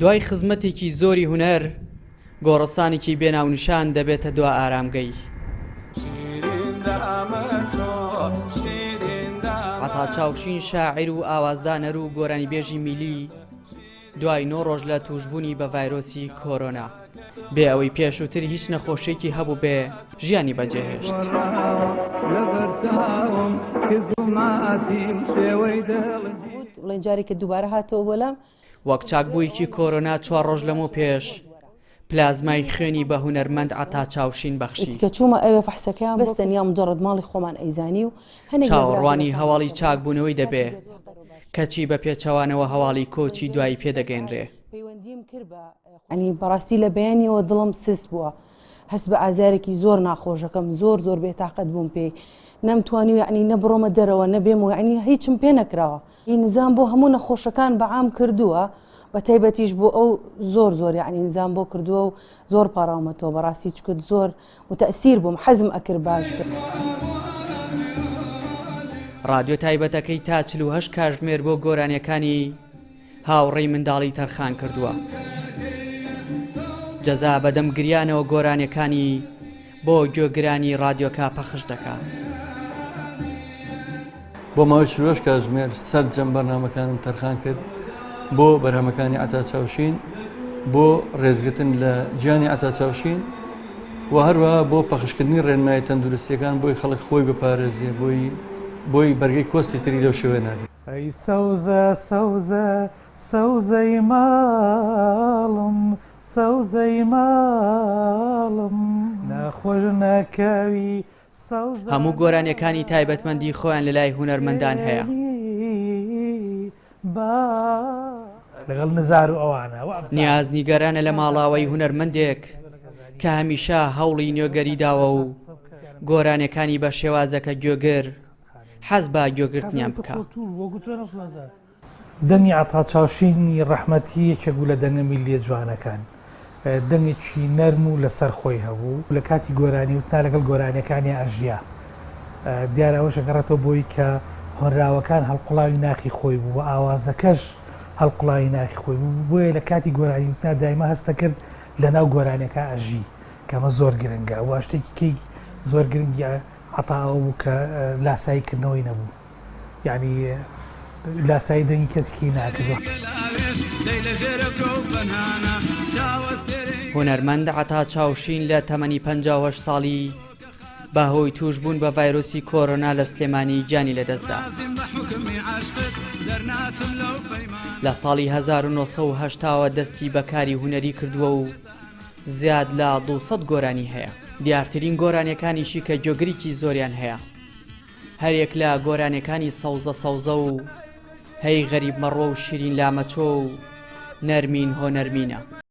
دوای خزمەتێکی زۆری هونەر گۆڕستانێکی بێناونیشان دەبێتە دوا ئارامگەی. عەتا چاوشین شاعیر و ئاوازدانەر و گۆرانیبێژی میلی دوای 9 ڕۆژ لە توشبوونی بە ڤایرۆسی کۆرۆنا بێ ئەوەی پێشووتر هیچ نەخۆشیێکی هەبوو بێ ژیانی بەجێهێشت. بڵێن جارێکە دووبارە هاتەوە بۆلام وەک چاکبوویکی کۆرۆنا 4 ڕۆژ لەمەوە پێش پلازمای خوێنی بە هونەرمەند عەتا چاوشین بەخشی. کە چوومە ئەوێ فەحسەکەیان بەستەن یا مجەڕەد ماڵی خۆمان ئەیزانی و چاوەڕوانی هەواڵی چاکبوونەوەی دەبێ کەچی بە پێچەوانەوە هەواڵی کۆچی دوایی پێدەگەێنرێ. ئەنی بەڕاستی لە بەیانیەوە دڵم سست بووە، هەست بە ئازارێکی زۆر ناخۆشەکەم زۆر بێتاقەت بووم پێی نەمتوانی و یعنی نەبڕۆمە دەرەوە نەبێم و یعنی هیچم پێ نەکراوە. این نزام بۆ هەموو نەخۆشەکان بەعام کردووە بە تایبەتیش بۆ ئەو زۆر یعنی نزام بۆ کردووە و زۆر پاڕاومەتەوە بەڕاستی چکرد زۆر متەئسیر بووم حەزم ئەکرد باش بێ. ڕادیۆ تایبەتەکەی تا 48 کاتژمێر بۆ گۆرانیەکانی هاوڕێی منداڵی تەرخان کردووە. جەزا بەدەم گریانەوە گۆرانیەکانی بۆ گوێگرانی ڕادیۆکە پەخش دەکات. بۆ ماوەی 48 کاتژمێر سەرجەم بەرنامەکانم تەرخان کرد بۆ بەرهەمەکانی عەتا چاوشین بۆ ڕێزگرتن لە گیانی عەتا چاوشین و هەروەها بۆ پەخشکردنی ڕێنمایی تەندروستیەکان بۆی خەڵک خۆی بپارێزێ بۆی بەرگەی کۆستی تری لەو شێوەیە نادێت. ئەی سەوزەی ماڵم سەوزەی ماڵم ناخۆش ناکەوی هەموو گۆرانیەکانی تایبەتمەندی خۆیان لە لای هونەرمەندان هەیە. لەگەڵ نزار و ئەوانە نیازنیگەرانە لە ماڵاوەی هونەرمەندێک کە هەمیشە هەوڵی نوێگەری داوە و گۆرانیەکانی بە شێوازەکە گوێگر حەز بە گوێگرتنیان بکە. دەنگی عەتا چاوشینی ڕەحمەتی یەکێک بوو لە دەنگە میلیە جوانەکان، دەنگێکی نەرم و لەسەر خۆی هەبوو لە کاتی گۆرانی وتنا لەگەڵ گۆرانیەکانی ئەژیا دیارە ئەوە شەکەڕێتەوە بۆی کە هۆنراوەکان هەڵقوڵاوی ناخی خۆی بوو و ئاوازەکەش هەڵقوڵاوی ناخی خۆی بوو بۆیە لە کاتی گۆرانی وتنا دایما هەستە کرد لە ناو گۆرانەکە ئەژی کەمە زۆر گرنگە و شتێکی کەی زۆر گرنگی عەتاەوە بوو کە لاساییکردنەوەی نەبوو، یعنی لاسایی دەنگی کەسکی ناکردوە. هونەرمەند عەتا چاوشین لە تەمەنی 58 ساڵی بەهۆی توشبوون بە ڤایرۆسی کۆرۆنا لە سلێمانی گیانی لەدەستدا. لە ساڵی 1970ەوە دەستی بەکاری هونەری کردووە و زیاد لە 200 گۆرانی هەیە. دیارترین گۆرانیەکانیشی کە گوێگریکی زۆریان هەیە هەرێک لە گۆرانیەکانی سەوزە و هەی غەریب مەڕۆ و شیرین لامەچۆ و نەرمین هۆنەرمینە.